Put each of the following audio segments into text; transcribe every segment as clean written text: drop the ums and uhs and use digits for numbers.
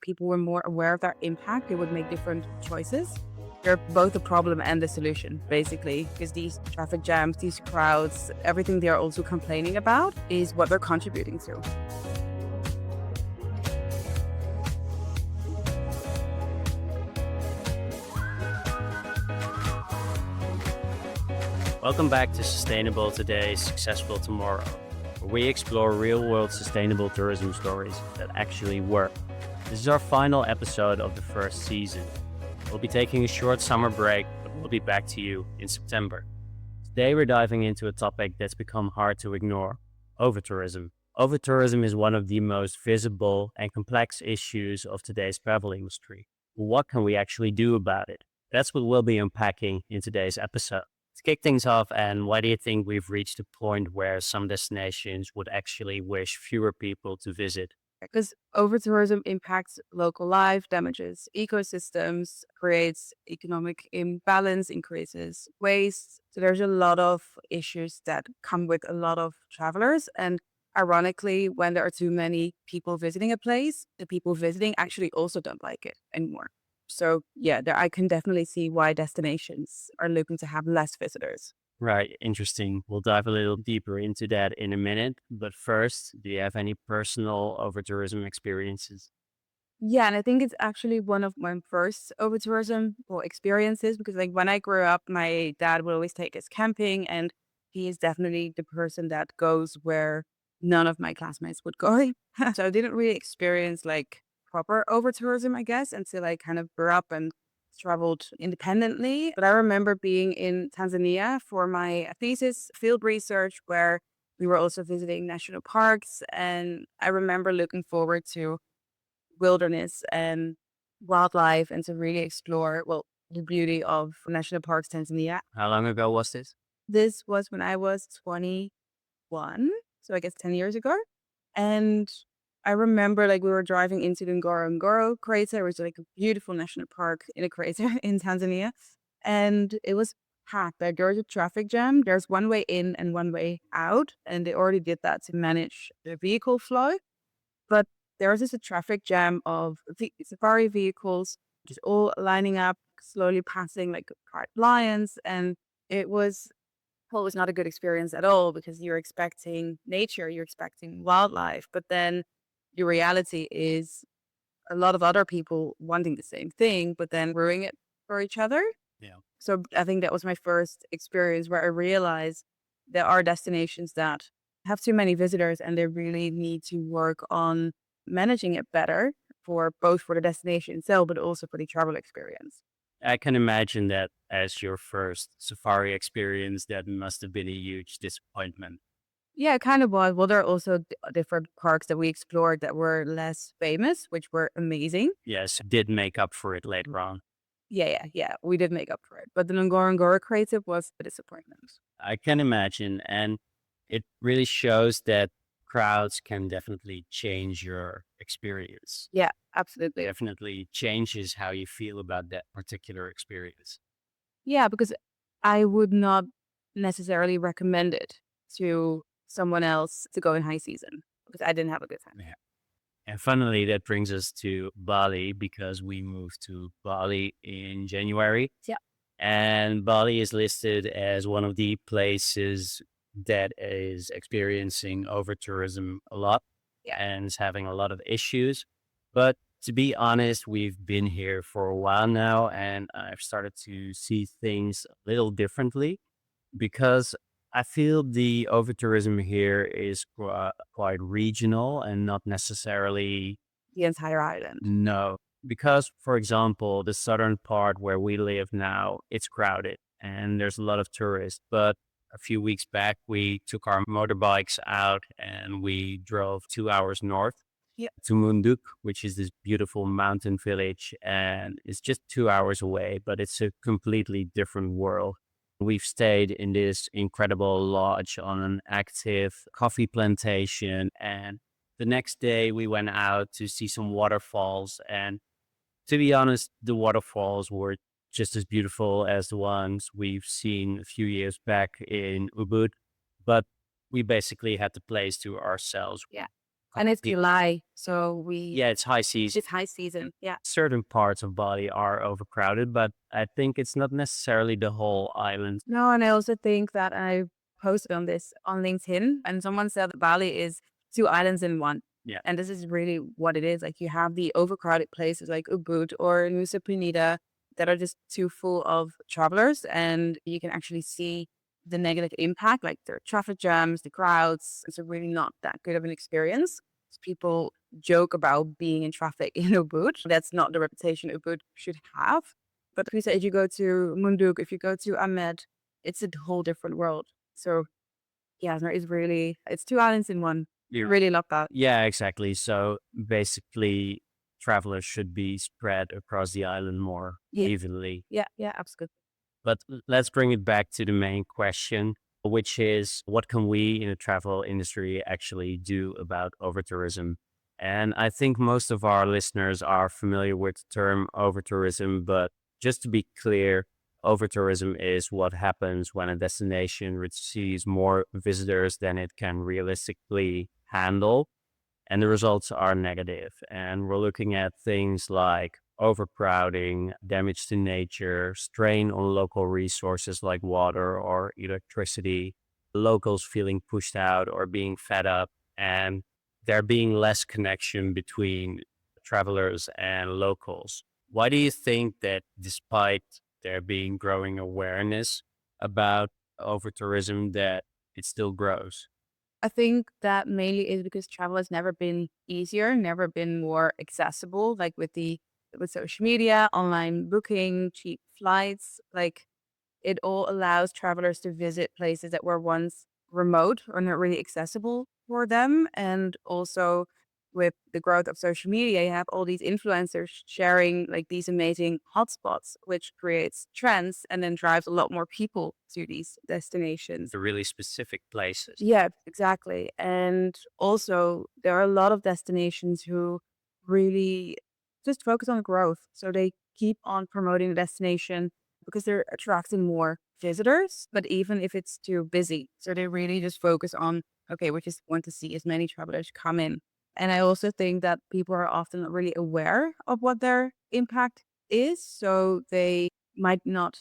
people were more aware of their impact, they would make different choices. They're both a problem and the solution, basically, because these traffic jams, these crowds, everything they're also complaining about is what they're contributing to. Welcome back to Sustainable Today, Successful Tomorrow, where we explore real-world sustainable tourism stories that actually work. This is our final episode of the first season. We'll be taking a short summer break, but we'll be back to you in September. Today we're diving into a topic that's become hard to ignore: overtourism. Overtourism is one of the most visible and complex issues of today's travel industry. What can we actually do about it? That's what we'll be unpacking in today's episode. To kick things off, and why do you think we've reached a point where some destinations would actually wish fewer people to visit? Because over-tourism impacts local life, damages ecosystems, creates economic imbalance, increases waste. So there's a lot of issues that come with a lot of travelers. And ironically, when there are too many people visiting a place, the people visiting actually also don't like it anymore. So yeah, I can definitely see why destinations are looking to have less visitors. Right, interesting. We'll dive a little deeper into that in a minute. But first, do you have any personal overtourism experiences? Yeah, and I think it's actually one of my first over tourism experiences because like when I grew up, my dad would always take us camping and he is definitely the person that goes where none of my classmates would go. So I didn't really experience like proper over tourism, I guess, until I kind of grew up and traveled independently. But I remember being in Tanzania for my thesis field research where we were also visiting national parks. And I remember looking forward to wilderness and wildlife and to really explore, well, the beauty of National Parks Tanzania. How long ago was this? This was when I was 21, so I guess 10 years ago. And I remember like we were driving into the Ngorongoro crater, which is like a beautiful national park in a crater in Tanzania. And it was packed. Like there was a traffic jam. There's one way in and one way out. And they already did that to manage the vehicle flow. But there was just a traffic jam of safari vehicles just all lining up, slowly passing like cart lions. And it was, well, it was not a good experience at all because you're expecting nature, you're expecting wildlife. But then your reality is a lot of other people wanting the same thing, but then ruining it for each other. Yeah. So I think that was my first experience where I realized there are destinations that have too many visitors and they really need to work on managing it better for both for the destination itself, but also for the travel experience. I can imagine that as your first safari experience, that must have been a huge disappointment. Yeah, it kind of was. Well, there are also different parks that we explored that were less famous, which were amazing. Yes, did make up for it later on. Yeah. We did make up for it. But the Ngorongoro Creative was a disappointment. I can imagine. And it really shows that crowds can definitely change your experience. Yeah, absolutely. Definitely changes how you feel about that particular experience. Yeah, because I would not necessarily recommend it to someone else to go in high season because I didn't have a good time. Yeah. And finally, that brings us to Bali because we moved to Bali in January. Yeah. And Bali is listed as one of the places that is experiencing over tourism a lot Yeah. and is having a lot of issues. But to be honest, we've been here for a while now and I've started to see things a little differently because I feel the over tourism here is quite regional and not necessarily The entire island. no. Because, for example, the southern part where we live now, it's crowded and there's a lot of tourists. But a few weeks back, we took our motorbikes out and we drove 2 hours north Yeah. to Munduk, which is this beautiful mountain village. And it's just 2 hours away, but it's a completely different world. We've stayed in this incredible lodge on an active coffee plantation. And the next day we went out to see some waterfalls. And to be honest, the waterfalls were just as beautiful as the ones we've seen a few years back in Ubud, but we basically had the place to ourselves. Yeah. And it's The- July, so yeah, it's high season. it's high season. Yeah. Certain parts of Bali are overcrowded, but I think it's not necessarily the whole island. No, and I also think that I posted on this on LinkedIn, and someone said that Bali is two islands in one. Yeah. And this is really what it is. Like you have the overcrowded places like Ubud or Nusa Penida that are just too full of travelers, and you can actually see the negative impact, like there are traffic jams, the crowds. It's really not that good of an experience. People joke about being in traffic in Ubud. That's not the reputation Ubud should have. But if you say if you go to Munduk, if you go to Ahmed, it's a whole different world. So yeah, there is really it's two islands in one. I You really love that. Yeah, exactly. So basically, travelers should be spread across the island more Yeah, evenly. yeah, yeah, absolutely. But let's bring it back to the main question, which is what can we in the travel industry actually do about overtourism? And I think most of our listeners are familiar with the term overtourism, but just to be clear, overtourism is what happens when a destination receives more visitors than it can realistically handle and the results are negative. And we're looking at things like overcrowding, damage to nature, strain on local resources like water or electricity, locals feeling pushed out or being fed up, and there being less connection between travelers and locals. Why do you think that despite there being growing awareness about overtourism that it still grows? I think that mainly is because travel has never been easier, never been more accessible, like with social media, online booking, cheap flights, like it all allows travelers to visit places that were once remote or not really accessible for them. And also with the growth of social media, you have all these influencers sharing like these amazing hotspots, which creates trends and then drives a lot more people to these destinations. The really specific places. Yeah, exactly. And also, there are a lot of destinations who really just focus on growth. So they keep on promoting the destination because they're attracting more visitors, but even if it's too busy. So they really just focus on, okay, we just want to see as many travelers come in. And I also think that people are often not really aware of what their impact is. So they might not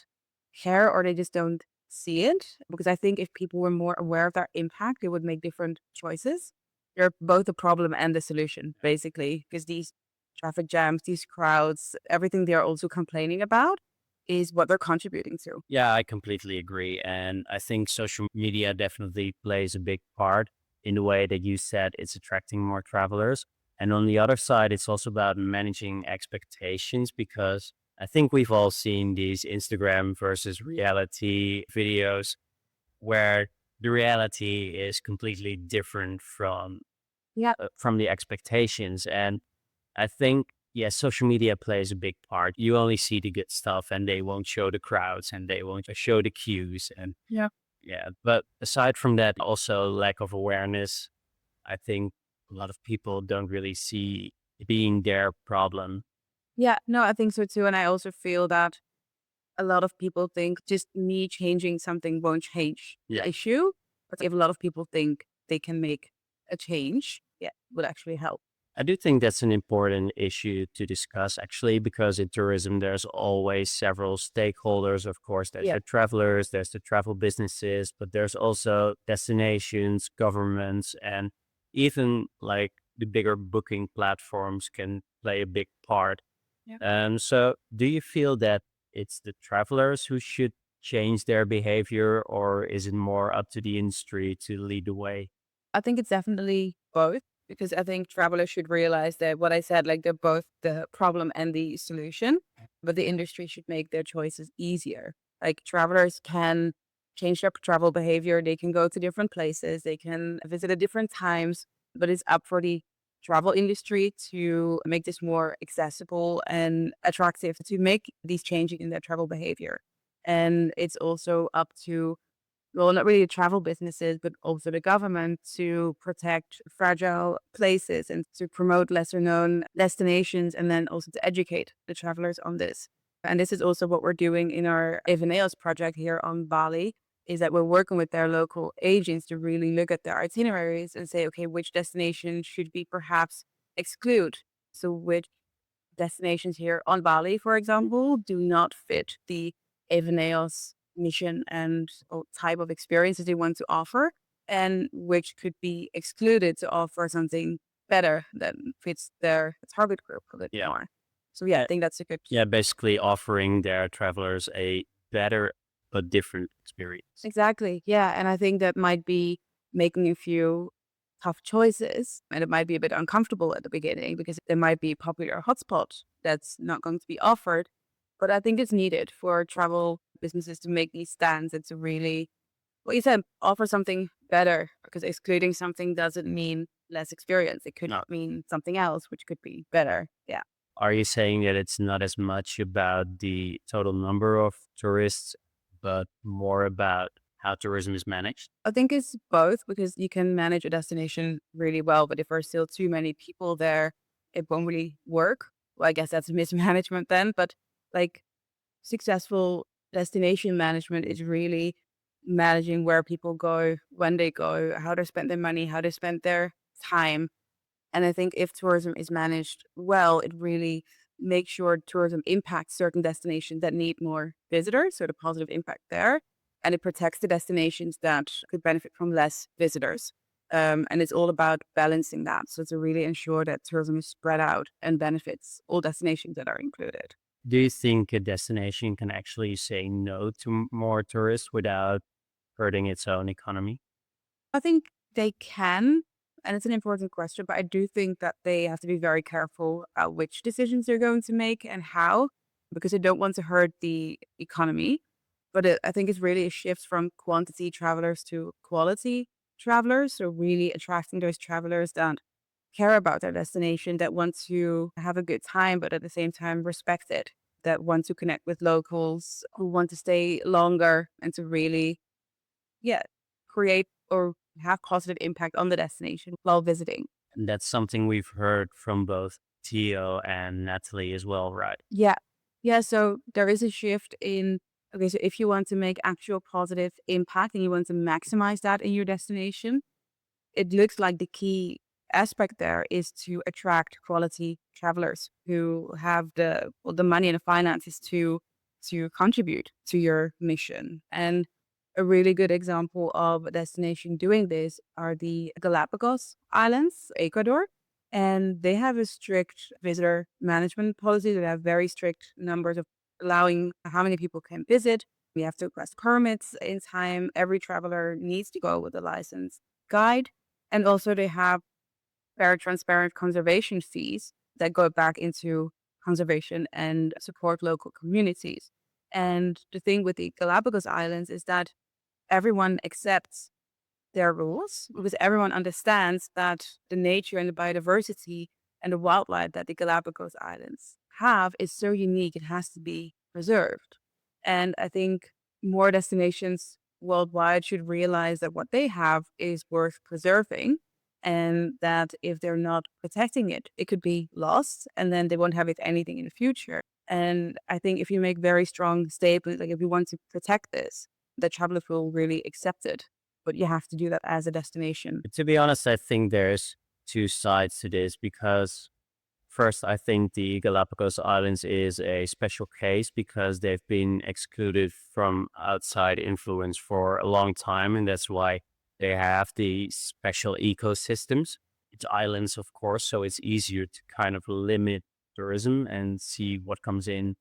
care or they just don't see it because I think if people were more aware of their impact, they would make different choices. They're both the problem and the solution, basically, because these traffic jams, these crowds, everything they're also complaining about is what they're contributing to. Yeah, I completely agree. And I think social media definitely plays a big part in the way that you said it's attracting more travelers. And on the other side, it's also about managing expectations because I think we've all seen these Instagram versus reality videos where the reality is completely different Yeah. from the expectations. And I think, yeah, social media plays a big part. You only see the good stuff and they won't show the crowds and they won't show the queues. And Yeah. yeah, but aside from that, also lack of awareness. I think a lot of people don't really see it being their problem. Yeah. No, I think so too. And I also feel that a lot of people think just me changing something won't change Yeah. the issue. But if a lot of people think they can make a change, yeah, would actually help. I do think that's an important issue to discuss actually, because in tourism, there's always several stakeholders. Of course, there's Yeah. the travelers, there's the travel businesses, but there's also destinations, governments, and even like the bigger booking platforms can play a big part. Yeah. So do you feel that it's the travelers who should change their behavior, or is it more up to the industry to lead the way? I think it's definitely both because I think travelers should realize that what I said, like they're both the problem and the solution, but the industry should make their choices easier. Like travelers can change their travel behavior, they can go to different places, they can visit at different times, but it's up for the travel industry to make this more accessible and attractive to make these changes in their travel behavior. And it's also up to well, not really the travel businesses, but also the government to protect fragile places and to promote lesser known destinations and then also to educate the travelers on this. And this is also what we're doing in our Eveneos project here on Bali. is that we're working with their local agents to really look at their itineraries and say, okay, which destinations should we perhaps exclude? So which destinations here on Bali, for example, do not fit the Eveneos mission and or type of experiences they want to offer, and which could be excluded to offer something better that fits their target group a bit Yeah. more. So yeah, I Uh, think that's a good. yeah, basically offering their travelers a better but different experience. Exactly. Yeah. And I think that might be making a few tough choices. And it might be a bit uncomfortable at the beginning because there might be a popular hotspot that's not going to be offered. But I think it's needed for travel businesses to make these stands and to really, what you said, offer something better because excluding something doesn't mean less experience. It could No. mean something else, which could be better. Yeah. Are you saying that it's not as much about the total number of tourists, but more about how tourism is managed? I think it's both because you can manage a destination really well, but if there's still too many people there, it won't really work. Well, I guess that's mismanagement then, but like successful destination management is really managing where people go, when they go, how they spend their money, how they spend their time. And I think if tourism is managed well, it really makes sure tourism impacts certain destinations that need more visitors, so the positive impact there. And it protects the destinations that could benefit from less visitors. And it's all about balancing that. So to really ensure that tourism is spread out and benefits all destinations that are included. Do you think a destination can actually say no to more tourists without hurting its own economy? I think they can, and it's an important question, but I do think that they have to be very careful which decisions they're going to make and how, because they don't want to hurt the economy. But I think it's really a shift from quantity travelers to quality travelers. So really attracting those travelers that care about their destination, that want to have a good time, but at the same time respect it, that want to connect with locals, who want to stay longer and to really yeah, create or have positive impact on the destination while visiting. And that's something we've heard from both Theo and Natalie as well, right? Yeah. Yeah, so there is a shift in okay, so if you want to make actual positive impact and you want to maximize that in your destination, it looks like the key aspect there is to attract quality travelers who have the money and the finances to contribute to your mission. And a really good example of a destination doing this are the Galapagos Islands, Ecuador. And they have a strict visitor management policy. They have very strict numbers of allowing how many people can visit. We have to request permits in time. Every traveler needs to go with a licensed guide. And also they have very transparent conservation fees that go back into conservation and support local communities. And the thing with the Galapagos Islands is that everyone accepts their rules because everyone understands that the nature and the biodiversity and the wildlife that the Galapagos Islands have is so unique, it has to be preserved. And I think more destinations worldwide should realize that what they have is worth preserving and that if they're not protecting it, it could be lost and then they won't have it anything in the future. And I think if you make very strong statements, like if you want to protect this, the travelers will really accept it. But you have to do that as a destination. To be honest, I think there's two sides to this because first, I think the Galapagos Islands is a special case because they've been excluded from outside influence for a long time, and that's why they have the special ecosystems. It's islands, of course, so it's easier to kind of limit tourism and see what comes in.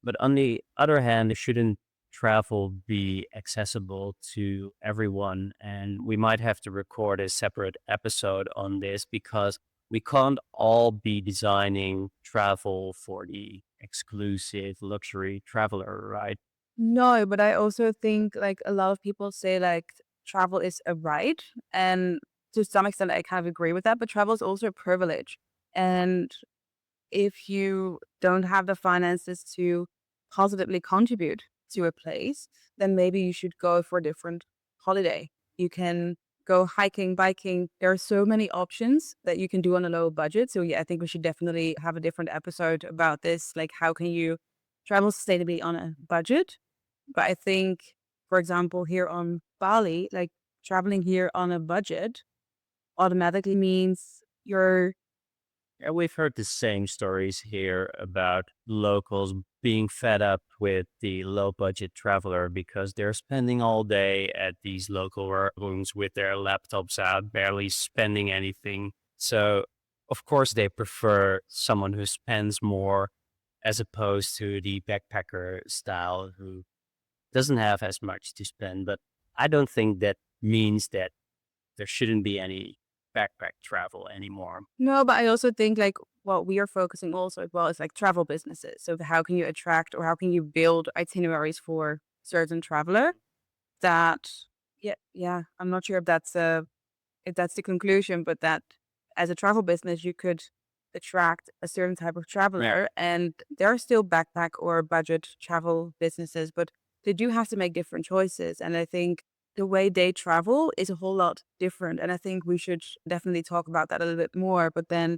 But on the other hand, shouldn't travel be accessible to everyone? And we might have to record a separate episode on this because we can't all be designing travel for the exclusive luxury traveler, right? No, but I also think like a lot of people say like travel is a right. And to some extent, I kind of agree with that. But travel is also a privilege. And if you don't have the finances to positively contribute to a place, then maybe you should go for a different holiday. You can go hiking, biking. There are so many options that you can do on a low budget. So yeah, I think we should definitely have a different episode about this. Like how can you travel sustainably on a budget? But I think For example, here on Bali, like traveling here on a budget automatically means you're Yeah, we've heard the same stories here about locals being fed up with the low budget traveler because they're spending all day at these local rooms with their laptops out, barely spending anything. So, of course, they prefer someone who spends more as opposed to the backpacker style who doesn't have as much to spend. But I don't think that means that there shouldn't be any backpack travel anymore. no, but I also think like what we are focusing also as well is like travel businesses. So how can you attract or how can you build itineraries for certain traveler that yeah, I'm not sure if that's the conclusion, but that as a travel business, you could attract a certain type of Yeah. traveler. And there are still backpack or budget travel businesses, but they do have to make different choices. And I think the way they travel is a whole lot different. And I think we should definitely talk about that a little bit more. But then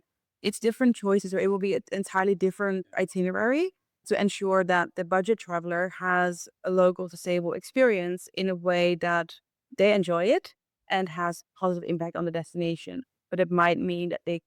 it's different choices, or it will be an entirely different itinerary to ensure that the budget traveler has a local sustainable experience in a way that they enjoy it and has positive impact on the destination, but it might mean that they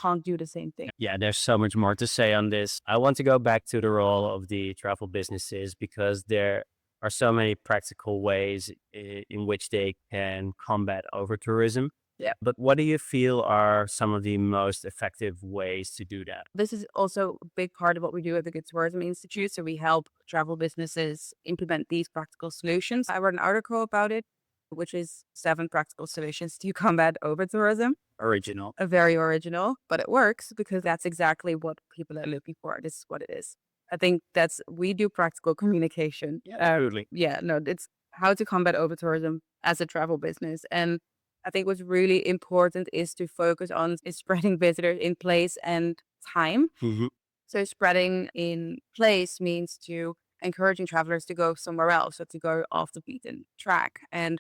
can't do the same thing. Yeah, there's so much more to say on this. I want to go back to the role of the travel businesses because there are so many practical ways in which they can combat over tourism. Yeah. But what do you feel are some of the most effective ways to do that? This is also a big part of what we do at the Good Tourism Institute. So we help travel businesses implement these practical solutions. I wrote an article about it, which is 7 practical solutions to combat over tourism. Original. A very original, but it works because that's exactly what people are looking for. This is what it is. I think that's we do practical communication. Yeah, absolutely. Yeah, no, it's how to combat over tourism as a travel business. And I think what's really important is to focus on is spreading visitors in place and time. Mhm. So spreading in place means to encouraging travelers to go somewhere else, so to go off the beaten track. And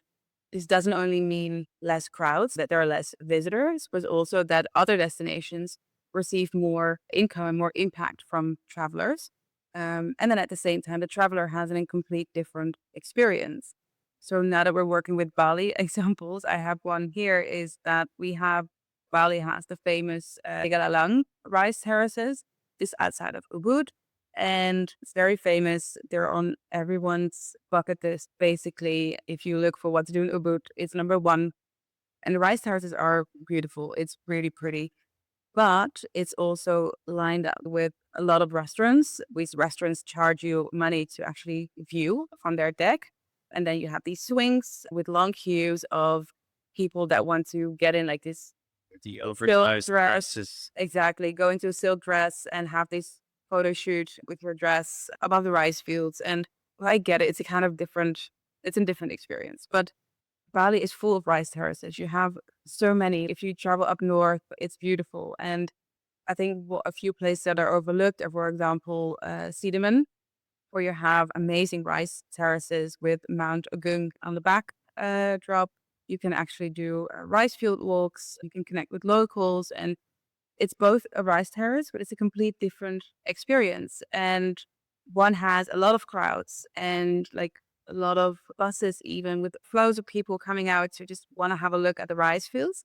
this doesn't only mean less crowds, that there are less visitors, but also that other destinations receive more income and more impact from travelers. And then at the same time, the traveler has an incomplete different experience. So now that we're working with Bali examples, I have one here is that we have Bali has the famous Tegalalang rice terraces, this outside of Ubud. And it's very famous. They're on everyone's bucket list. Basically, if you look for what to do in Ubud, it's number one. And the rice terraces are beautiful. It's really pretty. But it's also lined up with a lot of restaurants. These restaurants charge you money to actually view from their deck. And then you have these swings with long queues of people that want to get in like this The silk oversized dress. dresses. Exactly. Go into a silk dress and have this photo shoot with your dress above the rice fields. And well, I get it. It's a kind of different, it's a different experience. But Bali is full of rice terraces. You have so many. If you travel up north, it's beautiful. And I think a few places that are overlooked are, for example, Siedemann, where you have amazing rice terraces with Mount Agung on the back drop. You can actually do rice field walks. You can connect with locals, and it's both a rice terrace, but it's a complete different experience. And one has a lot of crowds and like a lot of buses, even with flows of people coming out to just want to have a look at the rice fields.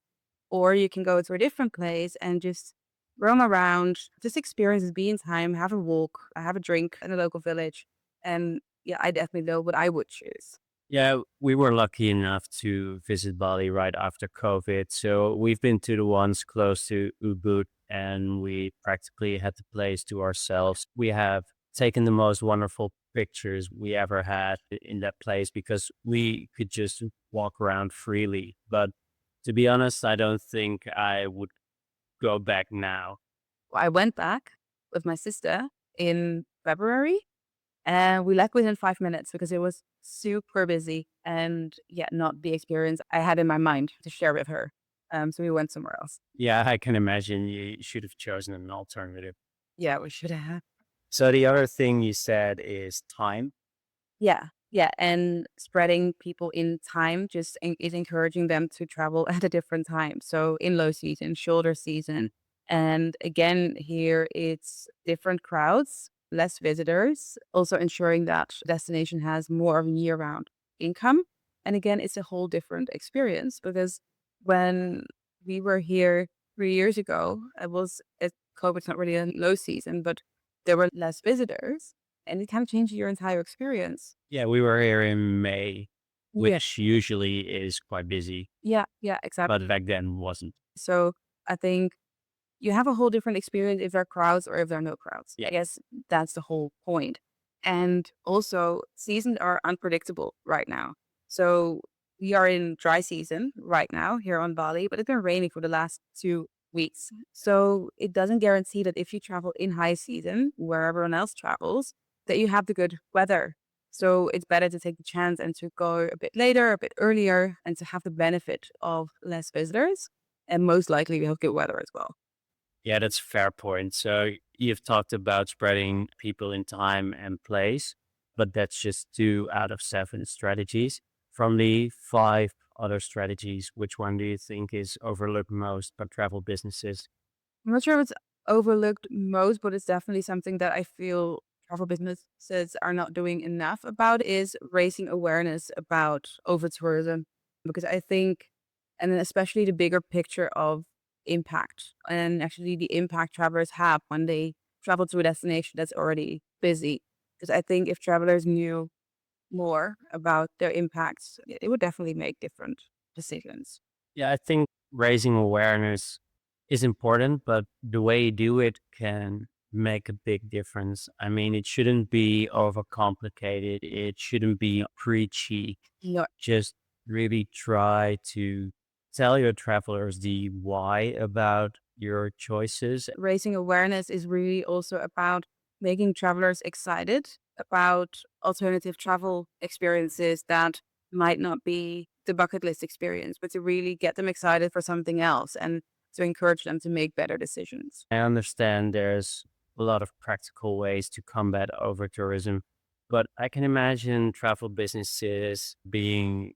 Or you can go to a different place and just roam around, just experience being time, have a walk, have a drink in a local village. And yeah, I definitely know what I would choose. Yeah, we were lucky enough to visit Bali right after COVID. So we've been to the ones close to Ubud and we practically had the place to ourselves. We have taken the most wonderful pictures we ever had in that place because we could just walk around freely. But to be honest, I don't think I would go back now. I went back with my sister in February. And we left within 5 minutes because it was super busy and yeah, not the experience I had in my mind to share with her. So we went somewhere else. Yeah, I can imagine you should have chosen an alternative. Yeah, we should have. So the other thing you said is time. Yeah, yeah, and spreading people in time just is encouraging them to travel at a different time. So in low season, shoulder season, and again here it's different crowds, less visitors, also ensuring that destination has more of a year round income. And again, it's a whole different experience because when we were here 3 years ago, COVID's not really a low season, but there were less visitors and it kind of changed your entire experience. Yeah, we were here in May, Yeah. which usually is quite busy, Yeah, yeah, exactly. but back then wasn't. So I think you have a whole different experience if there are crowds or if there are no crowds. I Yeah. guess that's the whole point. And also, seasons are unpredictable right now. So we are in dry season right now here on Bali, but it's been raining for the last 2 weeks. So it doesn't guarantee that if you travel in high season, where everyone else travels, that you have the good weather. So it's better to take the chance and to go a bit later, a bit earlier, and to have the benefit of less visitors. And most likely we have good weather as well. Yeah, that's a fair point. So you've talked about spreading people in time and place, but that's just two out of seven strategies. From the five other strategies, which one do you think is overlooked most by travel businesses? I'm not sure if it's overlooked most, but it's definitely something that I feel travel businesses are not doing enough about is raising awareness about over tourism. Because I think, and then especially the bigger picture of impact and actually the impact travelers have when they travel to a destination that's already busy. Because I think if travelers knew more about their impacts, it would definitely make different decisions. Yeah, I think raising awareness is important, but the way you do it can make a big difference. I mean, it shouldn't be overcomplicated. It shouldn't be preachy. No. Just really try to tell your travelers the why about your choices. Raising awareness is really also about making travelers excited about alternative travel experiences that might not be the bucket list experience, but to really get them excited for something else and to encourage them to make better decisions. I understand there's a lot of practical ways to combat over tourism, but I can imagine travel businesses being,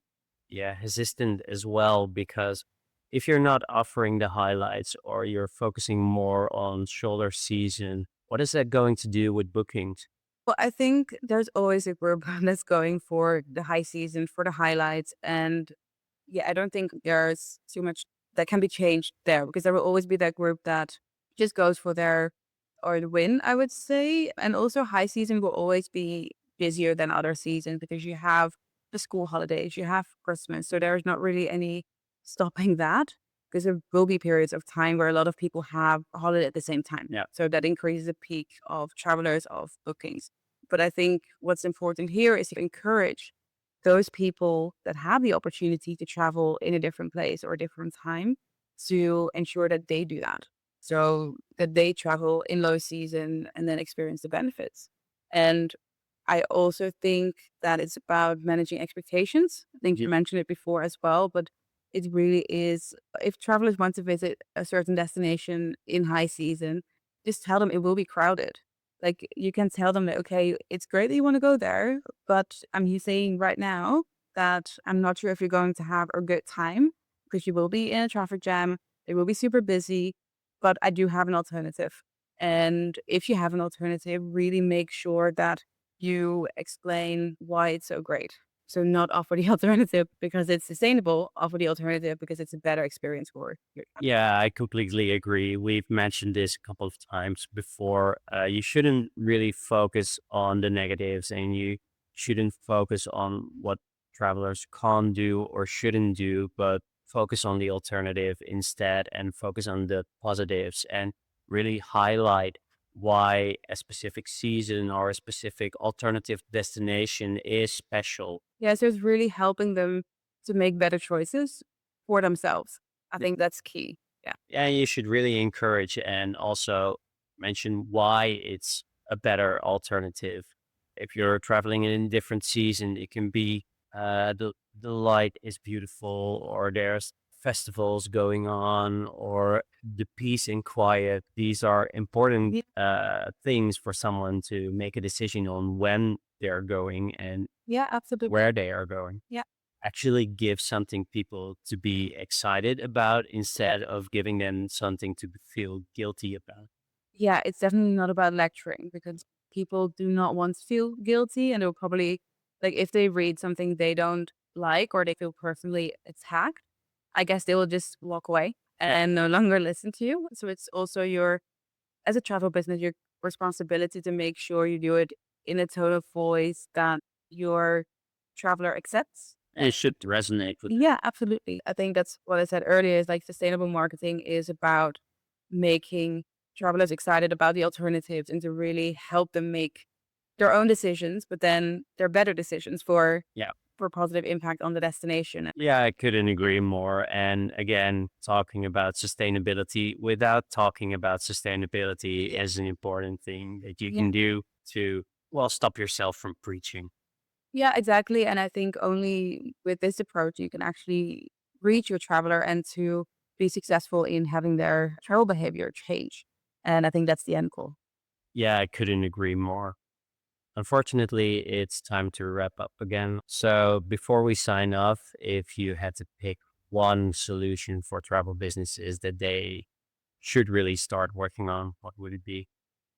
yeah, hesitant as well because if you're not offering the highlights or you're focusing more on shoulder season, what is that going to do with bookings? Well, I think there's always a group that's going for the high season, for the highlights. And yeah, I don't think there's too much that can be changed there because there will always be that group that just goes for their or the win, I would say. And also, high season will always be busier than other seasons because you have the school holidays, you have Christmas. So there's not really any stopping that because there will be periods of time where a lot of people have a holiday at the same time. Yeah. So that increases the peak of travelers, of bookings. But I think what's important here is to encourage those people that have the opportunity to travel in a different place or a different time to ensure that they do that. So that they travel in low season and then experience the benefits. And I also think that it's about managing expectations. I think you mentioned it before as well, but it really is if travelers want to visit a certain destination in high season, just tell them it will be crowded. Like you can tell them that, okay, it's great that you want to go there, but I'm saying right now that I'm not sure if you're going to have a good time because you will be in a traffic jam. It will be super busy, but I do have an alternative. And if you have an alternative, really make sure that you explain why it's so great. So not offer the alternative because it's sustainable, offer the alternative because it's a better experience for your Yeah, I completely agree. We've mentioned this a couple of times before. You shouldn't really focus on the negatives and you shouldn't focus on what travelers can't do or shouldn't do, but focus on the alternative instead and focus on the positives and really highlight why a specific season or a specific alternative destination is special. Yeah, so it's really helping them to make better choices for themselves. I think that's key. Yeah. Yeah, you should really encourage and also mention why it's a better alternative. If you're traveling in a different season, it can be the light is beautiful, or there's festivals going on, or the peace and quiet. These are important Yeah, things for someone to make a decision on when they're going and yeah, absolutely. where they are going. Yeah. Actually give something people to be excited about instead of giving them something to feel guilty about. Yeah, it's definitely not about lecturing because people do not want to feel guilty and they'll probably Like if they read something they don't like or they feel personally attacked, I guess they will just walk away and no longer listen to you. So it's also your, as a travel business, your responsibility to make sure you do it in a tone of voice that your traveler accepts. And it should resonate with them. Yeah, absolutely. I think that's what I said earlier is like sustainable marketing is about making travelers excited about the alternatives and to really help them make their own decisions, but then they're better decisions Yeah. for positive impact on the destination. Yeah, I couldn't agree more. And again, talking about sustainability without talking about sustainability is an important thing that you Yeah. can do to, well, stop yourself from preaching. Yeah, exactly. And I think only with this approach you can actually reach your traveler and to be successful in having their travel behavior change. And I think that's the end goal. Yeah, I couldn't agree more. Unfortunately, it's time to wrap up again. So before we sign off, if you had to pick one solution for travel businesses that they should really start working on, what would it be?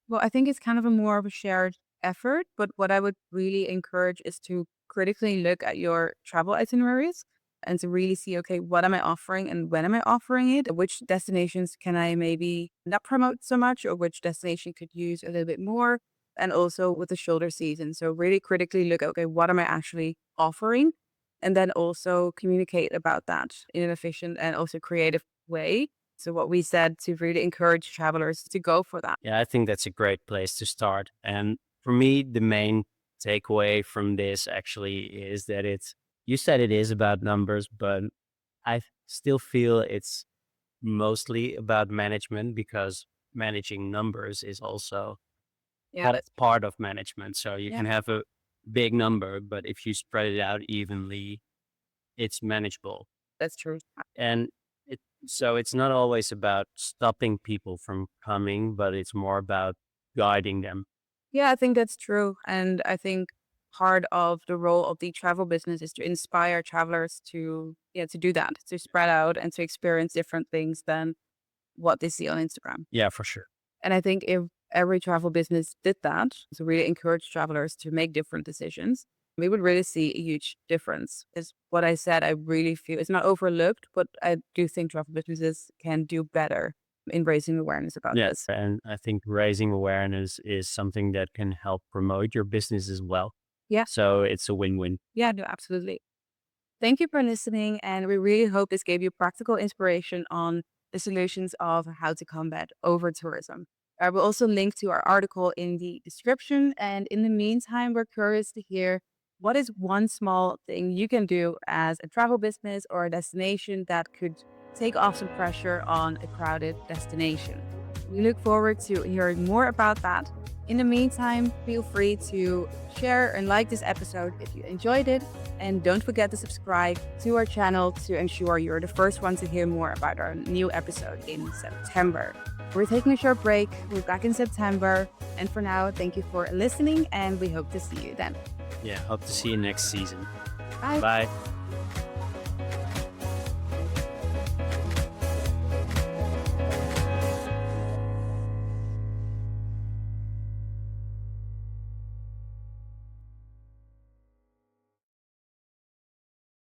Well, I think it's kind of a more of a shared effort, but what I would really encourage is to critically look at your travel itineraries and to really see, okay, what am I offering and when am I offering it? Which destinations can I maybe not promote so much, or which destination could use a little bit more? And also with the shoulder season. So really critically look, okay, what am I actually offering? And then also communicate about that in an efficient and also creative way. So what we said to really encourage travelers to go for that. Yeah, I think that's a great place to start. And for me, the main takeaway from this actually is that you said it is about numbers, but I still feel it's mostly about management because managing numbers is also Yeah, that's part of management. So you yeah, can have a big number, but if you spread it out evenly, it's manageable. that's true. And so it's not always about stopping people from coming, but it's more about guiding them. Yeah, I think that's true. And I think part of the role of the travel business is to inspire travelers to, yeah, to do that, to spread out and to experience different things than what they see on Instagram. Yeah, for sure. And I think if every travel business did that, to really encourage travelers to make different decisions, we would really see a huge difference. Is what I said, I really feel it's not overlooked, but I do think travel businesses can do better in raising awareness about Yeah. this. And I think raising awareness is something that can help promote your business as well. Yeah. So it's a win-win. Yeah, no, absolutely. Thank you for listening, and we really hope this gave you practical inspiration on the solutions of how to combat over tourism. I will also link to our article in the description. And in the meantime, we're curious to hear what is one small thing you can do as a travel business or a destination that could take off some pressure on a crowded destination. We look forward to hearing more about that. In the meantime, feel free to share and like this episode if you enjoyed it. And don't forget to subscribe to our channel to ensure you're the first one to hear more about our new episode in September. We're taking a short break. We're back in September. And for now, thank you for listening, and we hope to see you then. Yeah. Hope to see you next season. Bye. Bye.